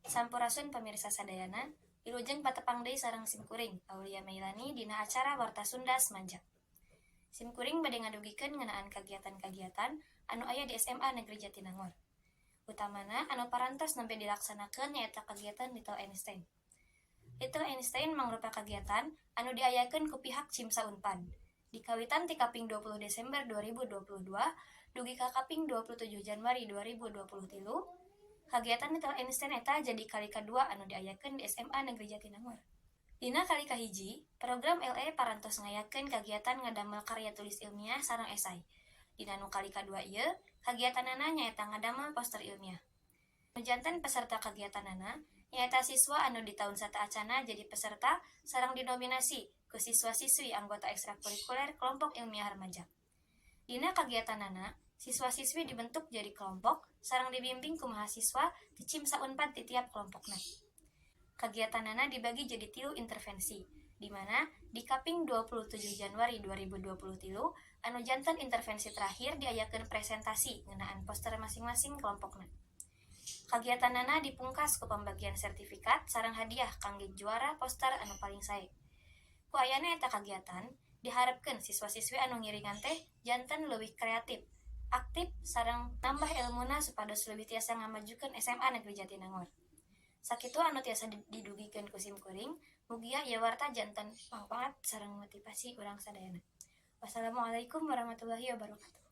Sampurasun pemirsa sadayana, wilujeng patepang deui sareng simkuring, Aulia Meilani dina acara Warta Sunda Semanjak. Simkuring bade ngadugikeun ngeunaan kagiatan-kagiatan anu aya di SMA Negeri Jatinangor. Utamana anu parantos nembe dilaksanakeun nyaeta kagiatan Little Einstein. Little Einstein mangrupa kagiatan anu diayakeun ku pihak Cimsa Unpad. Dikawitan ti kaping 20 Desember 2022 dugi ka kaping 27 Januari 2023. Kagiatan Little Einstein eta jadi kali kedua anu diayakeun di SMA Negeri Jatinangor. Dina kali kahiji, program LE parantos ngayakeun kagiatan ngadamel karya tulis ilmiah sareng esai. Dina nu kali kadua ieu, kagiatanana nyaeta ngadamel poster ilmiah. Janten peserta kagiatanana nyaeta siswa anu di tahun sataacana jadi peserta sareng dinominasi ku siswa-siswi anggota ekstrakurikuler kelompok ilmiah remaja. Dina kagiatanana, siswa-siswi dibentuk jadi kelompok sareng dibimbing ku mahasiswa ti Cimsa Unpad ti tiap kelompokna. Kagiatanana dibagi jadi 3 intervensi, di mana di kaping 27 Januari 2023 anu janten intervensi terakhir diayakeun presentasi ngeunaan poster masing-masing kelompokna. Kagiatanana dipungkas ku pembagian sertifikat sareng hadiah kangge juara poster anu paling sae. Ku ayana eta kagiatan, diharapkeun siswa-siswi anu ngiringan teh janten leuwih kreatif, aktif sareng nambah ilmuna supados leuwih tiasa ngamajukeun SMA Negeri Jatinangor. Sakitu anu tiasa didugikeun ku simkuring, mugia ieu warta janten mangpaat sareng motivasi urang sadayana. Wassalamualaikum warahmatullahi wabarakatuh.